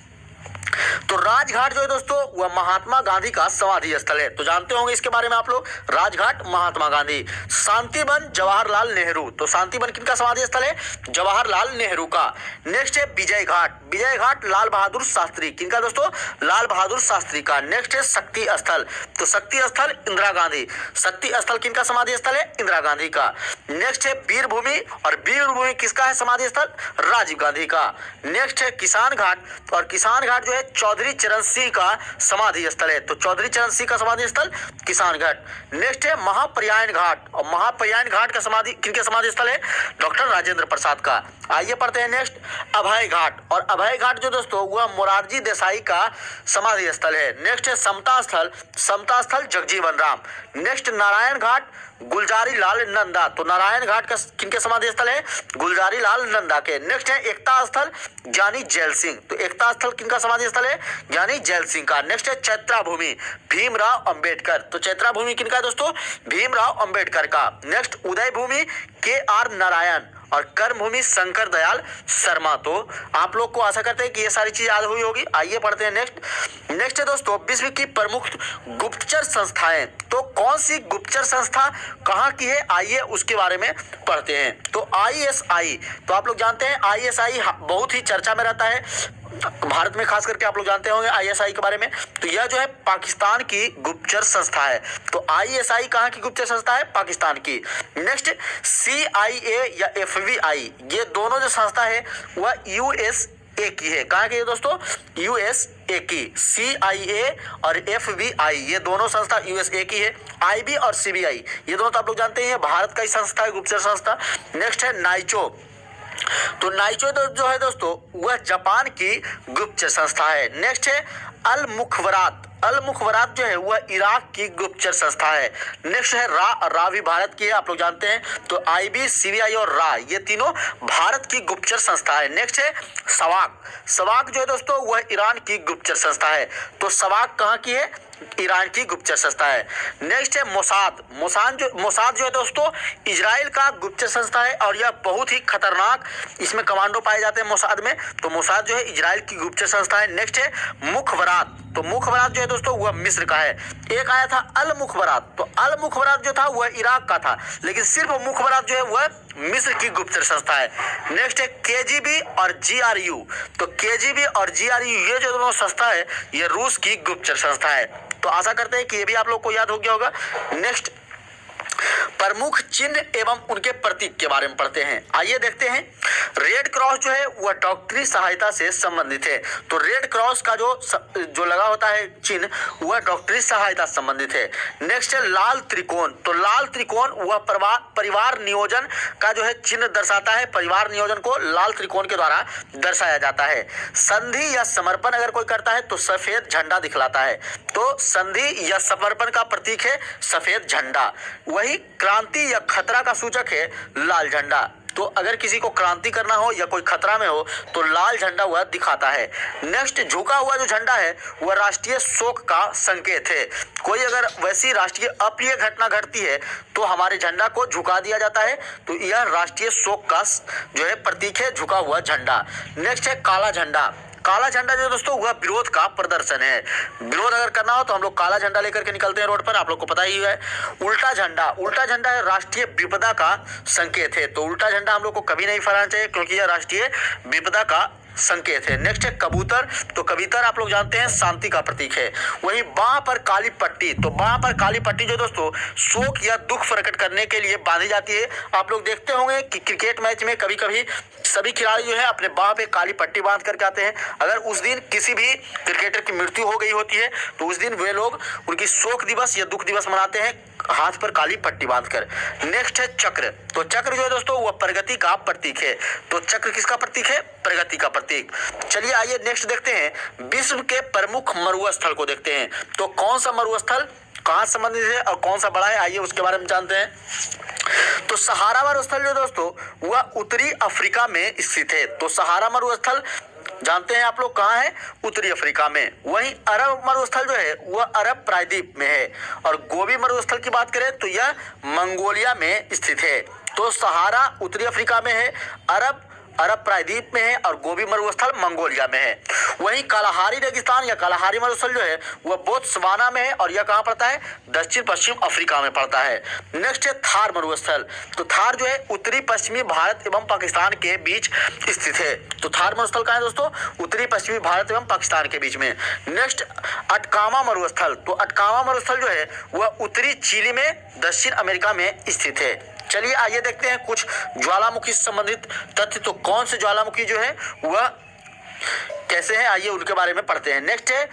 तो राजघाट जो है दोस्तों वह महात्मा गांधी का समाधि स्थल है, तो जानते होंगे इसके बारे में आप लोग, राजघाट महात्मा गांधी। शांतिवन जवाहरलाल नेहरू, तो शांतिवन किनका समाधि स्थल है? जवाहरलाल नेहरू का। नेक्स्ट है विजय घाट, विजय घाट लाल बहादुर शास्त्री, किनका दोस्तों? लाल बहादुर शास्त्री का। नेक्स्ट है शक्ति स्थल, तो शक्ति स्थल इंदिरा गांधी, शक्ति स्थल किनका समाधि स्थल है? इंदिरा गांधी का। नेक्स्ट है वीरभूमि, और वीरभूमि किसका है समाधि स्थल? राजीव गांधी का। नेक्स्ट है किसान घाट, और किसान घाट जो है चौधरी चरण सिंह का समाधि स्थल है, तो चौधरी चरण सिंह का समाधि स्थल किसान घाट। नेक्स्ट है महाप्रयाण घाट, और महाप्रयाण घाट का समाधि किनके समाधि स्थल है? डॉक्टर राजेंद्र प्रसाद का। आइए पढ़ते हैं नेक्स्ट अभय घाट, और अभय घाट जो दोस्तों वह मोरारजी देसाई का समाधि स्थल है। नेक्स्ट है समता स्थल, समता स्थल जगजीवन राम। नेक्स्ट नारायण घाट गुलजारी लाल नंदा, तो नारायण घाट का किनके समाधि स्थल है? गुलजारी लाल नंदा के। नेक्स्ट है एकता स्थल ज्ञानी जैल सिंह, तो एकता स्थल किनका समाधि स्थल है? ज्ञानी जैल सिंह का। नेक्स्ट है चैत्रा भूमि भीमराव अंबेडकर, तो चैत्रा भूमि किनका दोस्तों? भीमराव अंबेडकर का। नेक्स्ट उदय भूमि KR नारायण, और कर्म भूमि शंकर दयाल शर्मा। तो आप लोग को आशा करते हैं कि ये सारी चीज याद हुई होगी। आइए पढ़ते हैं नेक्स्ट है दोस्तों विश्व की प्रमुख गुप्तचर संस्थाएं, तो कौन सी गुप्तचर संस्था कहाँ की है, आइए उसके बारे में पढ़ते हैं। तो ISI, तो आप लोग जानते हैं ISI बहुत ही चर्चा में रहता है भारत में, खास करके आप लोग जानते होंगे ISI के बारे में। तो यह जो है पाकिस्तान की गुप्तचर संस्था है, तो ISI कहाँ की गुप्तचर संस्था है? पाकिस्तान की। नेक्स्ट CIA या FBI, ये दोनों जो संस्था है वह USA की है। कहाँ की है दोस्तों? USA की। CIA और FBI ये दोनों संस्था USA की है। IB और CBI ये दोनों तो आप लोग जानते हैं भारत का ही संस्था है, गुप्तचर संस्था। नेक्स्ट है नाइचो, तो नाइचो जो है दोस्तों वह जापान की गुप्तचर संस्था है। नेक्स्ट है अल मुखबरात, अल मुखबरात जो है वह इराक की गुप्तचर संस्था है। नेक्स्ट है रा भी भारत की है, आप लोग जानते हैं। तो IB, CBI और रा ये तीनों भारत की गुप्तचर संस्था है। नेक्स्ट है सवाक, सवाक जो है दोस्तों वह ईरान की गुप्तचर संस्था है, तो सवाक कहाँ की है? ईरान की गुप्तचर संस्था है। नेक्स्ट है मोसाद, मोसाद जो है दोस्तों इजराइल का गुप्तचर संस्था है, और यह बहुत ही खतरनाक इसमें कमांडो पाए जाते हैं मोसाद में, तो मोसाद जो है इजराइल की गुप्तचर संस्था है। नेक्स्ट है मुखबरात, तो मुखबरात जो है दोस्तों वह मिस्र का है। एक आया था अल मुखबरात, तो अल मुखबरात जो था वह इराक का था, लेकिन सिर्फ मुखबरात जो है वह मिस्र की गुप्तचर संस्था है। नेक्स्ट है KGB और GRU, तो KGB और GRU ये जो दोनों संस्था है ये रूस की गुप्तचर संस्था है। तो आशा करते हैं कि ये भी आप लोग को याद हो गया होगा। नेक्स्ट प्रमुख चिन्ह एवं उनके प्रतीक के बारे में पढ़ते हैं। आइए देखते हैं। रेड क्रॉस जो है वह डॉक्टरी सहायता से संबंधित है, तो रेड क्रॉस का जो लगा होता है चिन्ह वह डॉक्टरी सहायता से संबंधित है। नेक्स्ट है लाल त्रिकोण, तो लाल त्रिकोण वह परिवार नियोजन का जो है चिन्ह दर्शाता है, परिवार नियोजन को लाल त्रिकोण के द्वारा दर्शाया जाता है। संधि या समर्पण अगर कोई करता है तो सफेद झंडा दिखलाता है, तो संधि या समर्पण का प्रतीक है सफेद झंडा। वही क्रांति या खतरा का सूचक है लाल झंडा, तो अगर किसी को क्रांति करना हो या कोई खतरा में हो तो लाल झंडा वह दिखाता है। नेक्स्ट झुका हुआ जो झंडा है वह राष्ट्रीय शोक का संकेत है, कोई अगर वैसी राष्ट्रीय अप्रिय घटना घटती है तो हमारे झंडा को झुका दिया जाता है, तो यह राष्ट्रीय शोक का जो है प्रतीक है झुका हुआ झंडा। नेक्स्ट है काला झंडा, काला झंडा जो दोस्तों वह विरोध का प्रदर्शन है, विरोध अगर करना हो तो हम लोग काला झंडा लेकर के निकलते हैं रोड पर, आप लोग को पता ही है। उल्टा झंडा, उल्टा झंडा है राष्ट्रीय विपदा का संकेत है, तो उल्टा झंडा हम लोग को कभी नहीं फहराना चाहिए क्योंकि यह राष्ट्रीय विपदा का संकेत है। नेक्स्ट है कबूतर, तो कबूतर आप लोग जानते हैं शांति का प्रतीक है। वही बाह पर काली पट्टी, तो बाह पर काली पट्टी जो दोस्तों शोक या दुख प्रकट करने के लिए बांधी जाती है। आप लोग देखते होंगे कि क्रिकेट मैच में कभी कभी सभी खिलाड़ी जो है अपने बाह पे काली पट्टी बांध करके आते हैं। अगर उस दिन किसी भी क्रिकेटर की मृत्यु हो गई होती है तो उस दिन वे लोग उनकी शोक दिवस या दुख दिवस मनाते हैं हाथ पर काली पट्टी बांधकर। नेक्स्ट है चक्र, तो चक्र जो है दोस्तों वह प्रगति का प्रतीक है, तो चक्र किसका प्रतीक है? प्रगति का प्रतीक। चलिए आइए नेक्स्ट देखते हैं, विश्व के प्रमुख मरुस्थल को देखते हैं। तो कौन सा मरुस्थल कहाँ संबंधित है और कौन सा बड़ा है, आइए उसके बारे में जानते हैं। तो सहारा मरुस्थल जो दोस्तों वह उत्तरी अफ्रीका में स्थित है। तो सहारा मरुस्थल जानते हैं आप लोग कहाँ है, उत्तरी अफ्रीका में। वहीं अरब मरुस्थल जो है वह अरब प्रायद्वीप में है। और गोबी मरुस्थल की बात करें तो यह मंगोलिया में स्थित है। तो सहारा उत्तरी अफ्रीका में है, अरब प्रायद्वीप में है और गोबी मरुस्थल मंगोलिया में है। वहीं कालाहारी रेगिस्तान या कालाहारी मरुस्थल जो है वह बोत्सवाना में है और यह कहाँ पड़ता है, दक्षिण पश्चिम अफ्रीका में पड़ता है। नेक्स्ट है थार मरुस्थल। तो थार जो है उत्तरी पश्चिमी भारत एवं पाकिस्तान के बीच स्थित है। तो थार मरुस्थल कहाँ है दोस्तों, उत्तरी पश्चिमी भारत एवं पाकिस्तान के बीच में। नेक्स्ट अटकामा मरुस्थल। तो अटकामा मरुस्थल जो है वह उत्तरी चिली में दक्षिण अमेरिका में स्थित है। चलिए आइए देखते हैं कुछ ज्वालामुखी से संबंधित तथ्य। तो कौन से ज्वालामुखी जो है वह कैसे है, आइए उनके बारे में पढ़ते हैं। नेक्स्ट है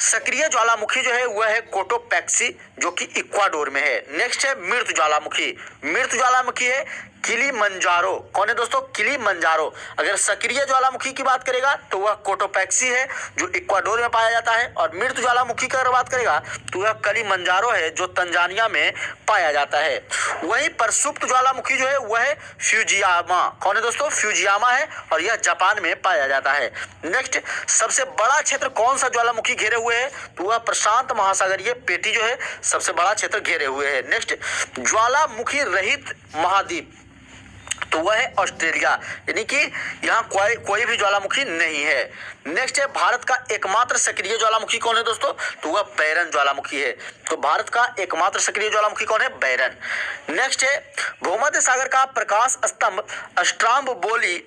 सक्रिय ज्वालामुखी जो है वह है कोटोपैक्सी जो कि इक्वाडोर में है। नेक्स्ट है मृत ज्वालामुखी। मृत ज्वालामुखी है किलीमंजारो। कौन है दोस्तों, किलीमंजारो। अगर सक्रिय ज्वालामुखी की बात करेगा तो वह कोटोपैक्सी है जो इक्वाडोर में पाया जाता है। और मृत ज्वालामुखी की अगर बात करेगा तो वह किलीमंजारो है जो तंजानिया में पाया जाता है। वहीं प्रसुप्त ज्वालामुखी जो है वह है फ्यूजियामा। कौन है दोस्तों, फ्यूजियामा है और यह जापान में पाया जाता है। नेक्स्ट सबसे बड़ा क्षेत्र कौन सा ज्वालामुखी घेरे हुए है, तो वह प्रशांत महासागरीय पेटी जो है सबसे बड़ा क्षेत्र घेरे हुए है। नेक्स्ट ज्वालामुखी रहित महाद्वीप, तो वह है ऑस्ट्रेलिया, यानी कि यहाँ कोई भी ज्वालामुखी नहीं है। नेक्स्ट है भारत का एकमात्र सक्रिय ज्वालामुखी कौन है दोस्तों, तो वह बैरन ज्वालामुखी है। तो भारत का एकमात्र सक्रिय ज्वालामुखी कौन है, बैरन। नेक्स्ट है भूमध्य सागर का प्रकाश स्तंभ स्ट्राम्बोली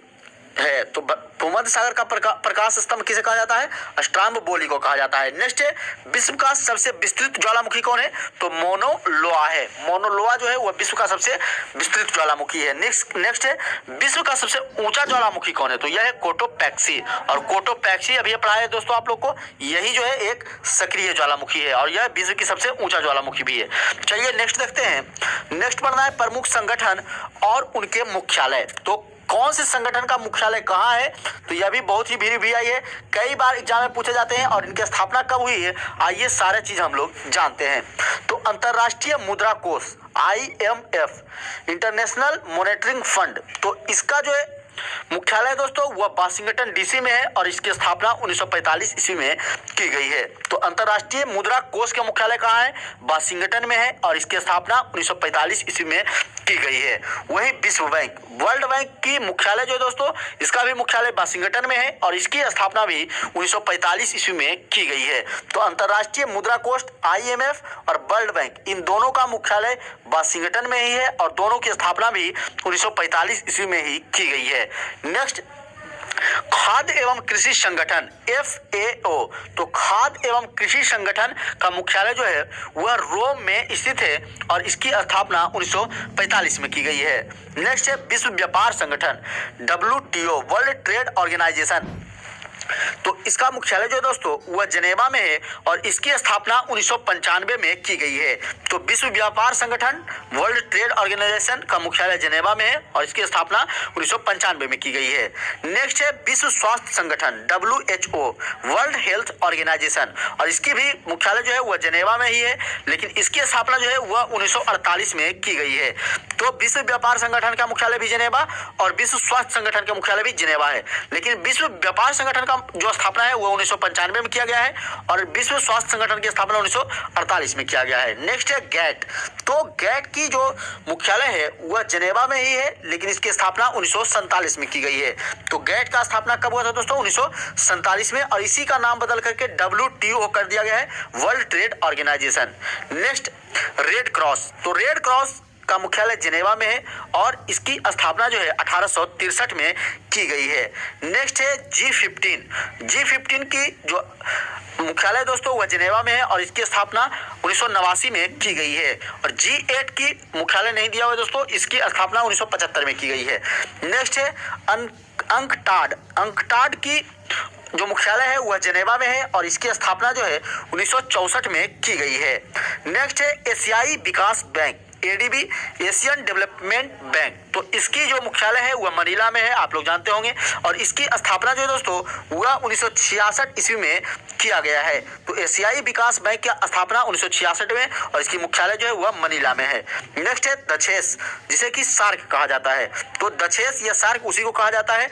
है। तो भूमध्य सागर का प्रकाश स्तंभ किसे कहा जाता है, स्ट्राम्बोली को कहा जाता है। नेक्स्ट है विश्व का सबसे विस्तृत ज्वालामुखी कौन है, तो मोनो लोआ है। मोनो लोआ जो है वह विश्व का सबसे विस्तृत ज्वालामुखी है। नेक्स्ट है विश्व का सबसे ऊंचा ज्वालामुखी कौन है, तो यह है कोटोपैक्सी। और कोटोपैक्सी अभी पढ़ाया है दोस्तों आप लोग को, यही जो है एक सक्रिय ज्वालामुखी है और यह विश्व की सबसे ऊंचा ज्वालामुखी भी है। चलिए नेक्स्ट देखते हैं। नेक्स्ट पढ़ना है प्रमुख संगठन और उनके मुख्यालय। तो कौन से संगठन का मुख्यालय कहाँ है, तो यह भी बहुत ही भी आई है, कई बार एग्जाम में पूछे जाते हैं। और इनकी स्थापना कब हुई है, आइए सारे चीज हम लोग जानते हैं। तो अंतर्राष्ट्रीय मुद्रा कोष IMF, इंटरनेशनल मॉनेटरी फंड, तो इसका जो है मुख्यालय दोस्तों वह वाशिंगटन DC में है और इसकी स्थापना 1945 ईस्वी में की गई है। तो अंतर्राष्ट्रीय मुद्रा कोष का मुख्यालय कहाँ है, वाशिंगटन में है और इसकी स्थापना 1945 ईस्वी में की गई है। वहीं विश्व बैंक, वर्ल्ड बैंक की मुख्यालय जो है दोस्तों इसका भी मुख्यालय वाशिंगटन में है और इसकी स्थापना भी 1945 ईस्वी में की गई है। तो अंतर्राष्ट्रीय मुद्रा कोष IMF और वर्ल्ड बैंक इन दोनों का मुख्यालय वाशिंगटन में ही है और दोनों की स्थापना भी 1945 ईस्वी में ही की गई है। नेक्स्ट खाद्य एवं कृषि संगठन FAO, तो खाद्य एवं कृषि संगठन का मुख्यालय जो है वह रोम में स्थित है और इसकी स्थापना 1945 में की गई है। नेक्स्ट है विश्व व्यापार संगठन WTO, वर्ल्ड ट्रेड ऑर्गेनाइजेशन, तो इसका मुख्यालय जो है दोस्तों वह जेनेवा में है और इसकी स्थापना 1995 में की गई है। तो विश्व व्यापार संगठन वर्ल्ड ट्रेड ऑर्गेनाइजेशन का मुख्यालय जेनेवा में है और इसकी स्थापना 1995 में की गई है। नेक्स्ट है विश्व स्वास्थ्य संगठन WHO, वर्ल्ड हेल्थ ऑर्गेनाइजेशन, और इसकी भी मुख्यालय जो है वह जेनेवा में ही है लेकिन इसकी स्थापना जो है वह 1948 में की गई है। तो विश्व व्यापार संगठन का मुख्यालय भी जेनेवा और विश्व स्वास्थ्य संगठन का मुख्यालय भी जेनेवा है, लेकिन विश्व व्यापार संगठन का जो स्थापना है वो 1995 में किया गया है और विश्व स्वास्थ्य संगठन की स्थापना 1948 में किया गया है। नेक्स्ट है गैट, तो गैट की जो मुख्यालय है वह जेनेवा में ही है लेकिन इसकी स्थापना 1947 में की गई है। तो गैट का स्थापना कब हुआ था दोस्तों, 1947 में, और इसी का नाम बदल करके WTO कर दिया गया है, world trade organisation. Next red cross, तो रेड क्रॉस का मुख्यालय जेनेवा में है और इसकी स्थापना जो है 1863 में की गई है। नेक्स्ट है G15 की जो मुख्यालय दोस्तों वह जेनेवा में है और इसकी स्थापना 1989 में की गई है। और G8 की मुख्यालय नहीं दिया हुआ दोस्तों, इसकी स्थापना 1975 में की गई है। नेक्स्ट है अंकटाड की जो मुख्यालय है वह जेनेवा में है और इसकी स्थापना जो है 1964 में की गई है। नेक्स्ट है एशियाई विकास bank, ADB Asian development bank, तो इसकी जो मुख्यालय है वह मनीला में है, आप लोग जानते होंगे। और इसकी स्थापना जो है दोस्तों वह 1966 ईस्वी में किया गया है। तो एशियाई विकास बैंक की स्थापना 1966 में और इसकी मुख्यालय जो है वह मनीला में है। नेक्स्ट है दक्षेस, जिसे कि सार्क कहा जाता है। तो दक्षेस या सार्क उसी को कहा जाता है।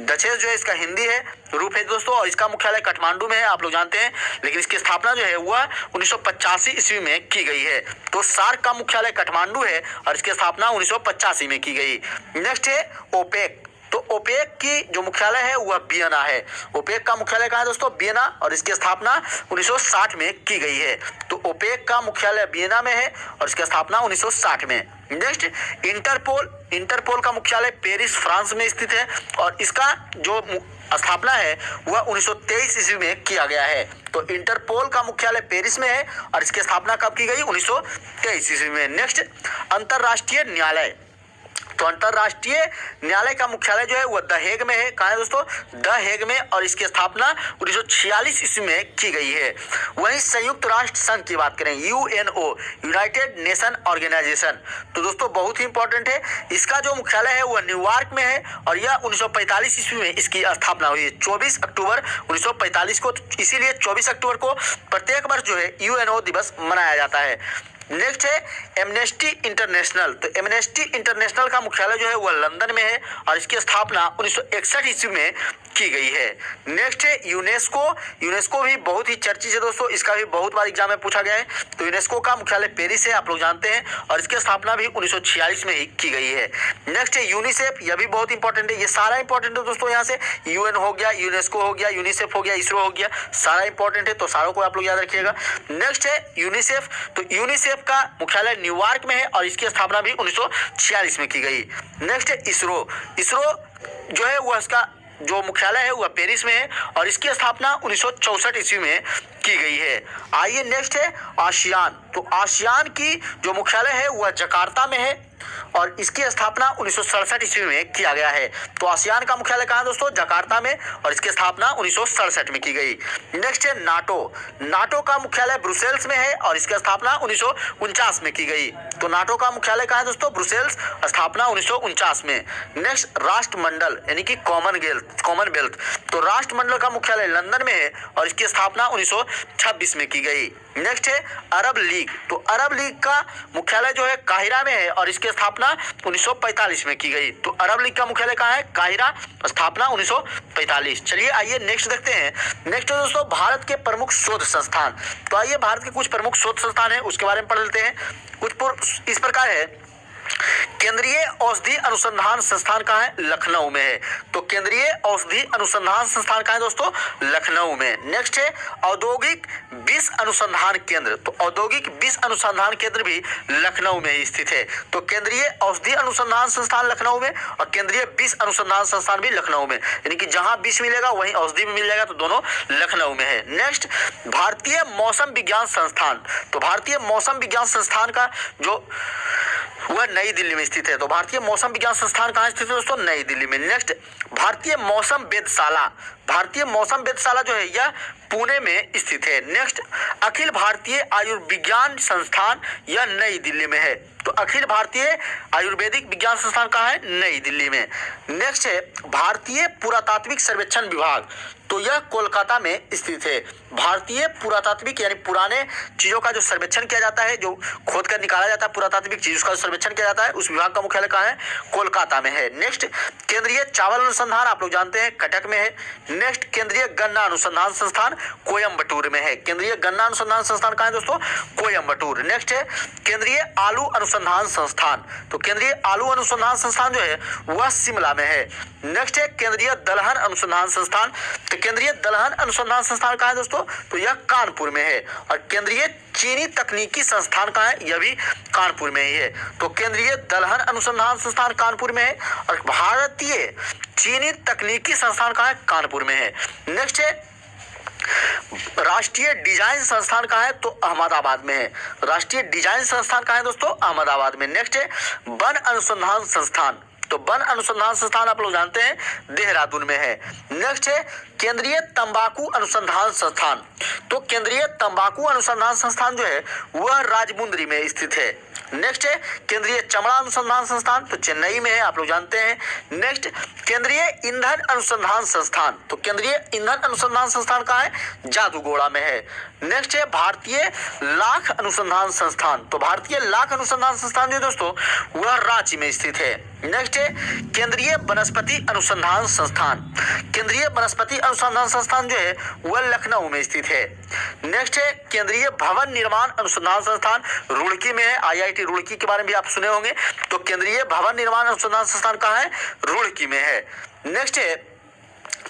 दक्षेस जो है इसका हिंदी है रूप है दोस्तों, और इसका मुख्यालय काठमांडू में है, आप लोग जानते हैं। लेकिन इसकी स्थापना जो है वह 1985 ईस्वी में की गई है। तो सार्क का मुख्यालय काठमांडू है और इसकी स्थापना 1985 में की गई। नेक्स्ट है ओपेक। तो ओपेक की जो मुख्यालय है वह वियना है। ओपेक का मुख्यालय कहाँ है दोस्तों? वियना, और इसकी स्थापना 1960 में की गई है। तो ओपेक का मुख्यालय वियना में है और इसकी स्थापना 1960 में। Next interpole. इंटरपोल का मुख्यालय पेरिस फ्रांस में स्थित है और इसका जो स्थापना है वह 1923 ईस्वी में किया गया है। तो इंटरपोल का मुख्यालय पेरिस में है और इसकी स्थापना कब की गई? 1923 ईस्वी में। नेक्स्ट अंतरराष्ट्रीय न्यायालय। तो अंतरराष्ट्रीय न्यायालय का मुख्यालय जो है वह द हेग में है। कहाँ है दोस्तों? द हेग में, और इसकी स्थापना 1946 ईस्वी में की गई है। वहीं संयुक्त राष्ट्र संघ की बात करें, UNO यूनाइटेड नेशन ऑर्गेनाइजेशन, तो दोस्तों बहुत ही इंपॉर्टेंट है। इसका जो मुख्यालय है वह न्यूयॉर्क में है और यह 1945 ईस्वी में इसकी स्थापना हुई है, 24 अक्टूबर 1945 को। इसीलिए 24 अक्टूबर को प्रत्येक वर्ष जो है UNO दिवस मनाया जाता है। नेक्स्ट है एमनेस्टी इंटरनेशनल। तो एमनेस्टी इंटरनेशनल का मुख्यालय जो है वह लंदन में है और इसकी स्थापना 1961 ईस्वी में की गई है। नेक्स्ट है यूनेस्को। यूनेस्को भी बहुत ही चर्चित है दोस्तों, इसका भी बहुत बार एग्जाम में पूछा गया है। तो यूनेस्को का मुख्यालय पेरिस है, आप लोग जानते हैं, और इसकी स्थापना भी 1946 में ही की गई है। नेक्स्ट है यूनिसेफ, यह भी बहुत इंपॉर्टेंट है। ये सारा इंपॉर्टेंट है दोस्तों, यहाँ से UN हो गया, यूनेस्को हो गया, यूनिसेफ हो गया, इसरो हो गया, सारा इंपॉर्टेंट है, तो सारों को आप लोग याद रखिएगा। नेक्स्ट है यूनिसेफ। तो यूनिसेफ का मुख्यालय न्यूयॉर्क में है और इसकी स्थापना भी 1946 में की गई। नेक्स्ट है इसरो। इसरो जो है वह इसका जो मुख्यालय है वह पेरिस में है और इसकी स्थापना 1964 ईस्वी में की गई है। आइए नेक्स्ट है आसियान। तो आसियान की जो मुख्यालय है वह जकार्ता में है और इसकी स्थापना 1967 ईस्वी में किया गया है। तो आसियान का मुख्यालय कहाँ है दोस्तों? जकार्ता में, और इसकी स्थापना 1967 में की गई। नेक्स्ट है नाटो। नाटो का मुख्यालय ब्रुसेल्स में है और इसकी स्थापना 1949 में की गई। तो नाटो का मुख्यालय कहाँ है दोस्तों? ब्रुसेल्स, स्थापना 1949 में। नेक्स्ट राष्ट्रमंडल यानी कि कॉमनवेल्थ। तो राष्ट्रमंडल का मुख्यालय लंदन में है और इसकी स्थापना 1926 में की गई। नेक्स्ट है अरब लीग। तो अरब लीग का मुख्यालय जो है काहिरा में है और इसकी स्थापना 1945 में की गई। तो अरब लीग का मुख्यालय कहाँ है? काहिरा, स्थापना 1945। चलिए आइए नेक्स्ट देखते हैं। नेक्स्ट है दोस्तों भारत के प्रमुख शोध संस्थान। तो आइए भारत के कुछ प्रमुख शोध संस्थान है उसके बारे में पढ़ लेते हैं। कुछ इस प्रकार है। केंद्रीय औषधि अनुसंधान संस्थान कहाँ है? लखनऊ में है। तो केंद्रीय औषधि अनुसंधान संस्थान कहाँ है दोस्तों? लखनऊ में। नेक्स्ट है औद्योगिक विष अनुसंधान केंद्र। तो औद्योगिक विष अनुसंधान केंद्र भी लखनऊ में ही स्थित है। तो केंद्रीय औषधि अनुसंधान संस्थान लखनऊ में और केंद्रीय विष अनुसंधान संस्थान भी लखनऊ में, यानी कि जहां विष मिलेगा वहीं औषधि भी मिल जाएगा, तो दोनों लखनऊ में है। नेक्स्ट भारतीय मौसम विज्ञान संस्थान। तो भारतीय मौसम विज्ञान संस्थान का जो वह नई दिल्ली में स्थित है। तो भारतीय मौसम विज्ञान संस्थान कहाँ स्थित है दोस्तों? नई दिल्ली में। नेक्स्ट भारतीय मौसम वेधशाला। भारतीय मौसम वेधशाला जो है यह पुणे में स्थित है। नेक्स्ट अखिल भारतीय आयुर्विज्ञान संस्थान, यह नई दिल्ली में है। तो अखिल भारतीय आयुर्वेदिक विज्ञान संस्थान कहाँ है? नई दिल्ली में। नेक्स्ट है भारतीय पुरातात्विक सर्वेक्षण विभाग। तो यह कोलकाता में स्थित है। भारतीय पुरातात्विक यानी पुराने चीजों का जो सर्वेक्षण किया जाता है, जो खोद कर निकाला जाता है पुरातात्विक चीज का सर्वेक्षण किया जाता है, उस विभाग का मुख्यालय कहाँ है? कोलकाता में है। नेक्स्ट केंद्रीय चावल अनुसंधान, आप लोग जानते हैं, कटक में है। नेक्स्ट केंद्रीय गन्ना अनुसंधान संस्थान कोयम्बटूर में है। केंद्रीय गन्ना अनुसंधान संस्थान कहाँ है दोस्तों? कोयम्बटूर। नेक्स्ट है केंद्रीय आलू अनुसंधान संस्थान। तो केंद्रीय आलू अनुसंधान संस्थान जो है वह शिमला में है। नेक्स्ट है केंद्रीय दलहन अनुसंधान संस्थान। तो केंद्रीय दलहन अनुसंधान संस्थान कहाँ है दोस्तों? तो यह कानपुर में है। और केंद्रीय चीनी तकनीकी संस्थान कहाँ है? यह भी कानपुर में ही है। तो केंद्रीय दलहन अनुसंधान संस्थान कानपुर में है और भारतीय चीनी तकनीकी संस्थान कहाँ है? कानपुर में है। नेक्स्ट है राष्ट्रीय डिजाइन संस्थान कहाँ है? तो अहमदाबाद में है। राष्ट्रीय डिजाइन संस्थान कहाँ है दोस्तों? अहमदाबाद में। नेक्स्ट है वन अनुसंधान संस्थान। तो वन अनुसंधान संस्थान आप लोग जानते हैं देहरादून में है। नेक्स्ट है केंद्रीय तंबाकू अनुसंधान संस्थान। तो केंद्रीय तंबाकू अनुसंधान संस्थान जो है वह राजमुंद्री में स्थित है। नेक्स्ट है केंद्रीय चमड़ा अनुसंधान संस्थान, तो चेन्नई में है, आप लोग जानते हैं। नेक्स्ट केंद्रीय ईंधन अनुसंधान संस्थान, तो केंद्रीय ईंधन अनुसंधान संस्थान कहाँ है? जादूगोड़ा में है। नेक्स्ट है भारतीय लाख अनुसंधान संस्थान, तो भारतीय लाख अनुसंधान संस्थान जो दोस्तों वह रांची में स्थित है। नेक्स्ट है केंद्रीय वनस्पति अनुसंधान संस्थान, केंद्रीय वनस्पति अनुसंधान संस्थान जो है वह लखनऊ में स्थित है। नेक्स्ट है केंद्रीय भवन निर्माण अनुसंधान संस्थान, रुड़की में है, आईआईटी रुड़की के बारे में भी आप सुने होंगे। तो केंद्रीय भवन निर्माण अनुसंधान संस्थान कहाँ है? रुड़की में है। नेक्स्ट है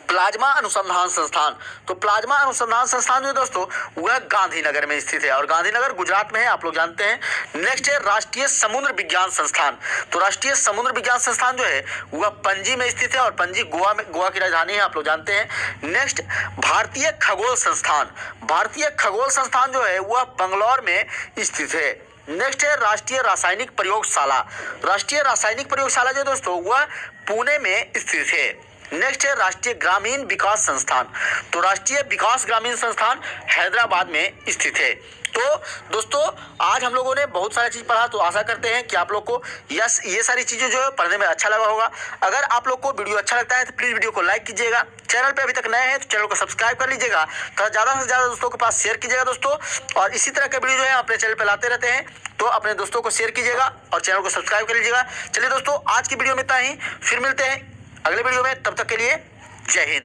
प्लाज्मा अनुसंधान संस्थान, तो प्लाज्मा अनुसंधान संस्थान जो दोस्तों वह गांधीनगर में स्थित है और गांधीनगर गुजरात में है, आप लोग जानते हैं। नेक्स्ट है राष्ट्रीय समुद्र विज्ञान संस्थान, तो राष्ट्रीय समुद्र विज्ञान संस्थान जो है वह पणजी में स्थित है और पणजी गोवा की राजधानी है, आप लोग जानते हैं। नेक्स्ट भारतीय खगोल संस्थान, भारतीय खगोल संस्थान जो है वह बंगलौर में स्थित है। नेक्स्ट है राष्ट्रीय रासायनिक प्रयोगशाला, राष्ट्रीय रासायनिक प्रयोगशाला जो दोस्तों वह पुणे में स्थित है। नेक्स्ट है राष्ट्रीय ग्रामीण विकास संस्थान, तो राष्ट्रीय विकास ग्रामीण संस्थान हैदराबाद में स्थित है। तो दोस्तों आज हम लोगों ने बहुत सारी चीज़ पढ़ा, तो आशा करते हैं कि आप लोग को ये सारी चीज़ें जो है पढ़ने में अच्छा लगा होगा। अगर आप लोग को वीडियो अच्छा लगता है तो प्लीज़ वीडियो को लाइक कीजिएगा, चैनल पे अभी तक नए हैं तो चैनल को सब्सक्राइब कर लीजिएगा, तो ज़्यादा से ज़्यादा दोस्तों के पास शेयर कीजिएगा दोस्तों। और इसी तरह के वीडियो जो है अपने चैनल पर लाते रहते हैं, तो अपने दोस्तों को शेयर कीजिएगा और चैनल को सब्सक्राइब कर लीजिएगा। चलिए दोस्तों आज की वीडियो में इतना ही, फिर मिलते हैं अगले वीडियो में, तब तक के लिए जय हिंद।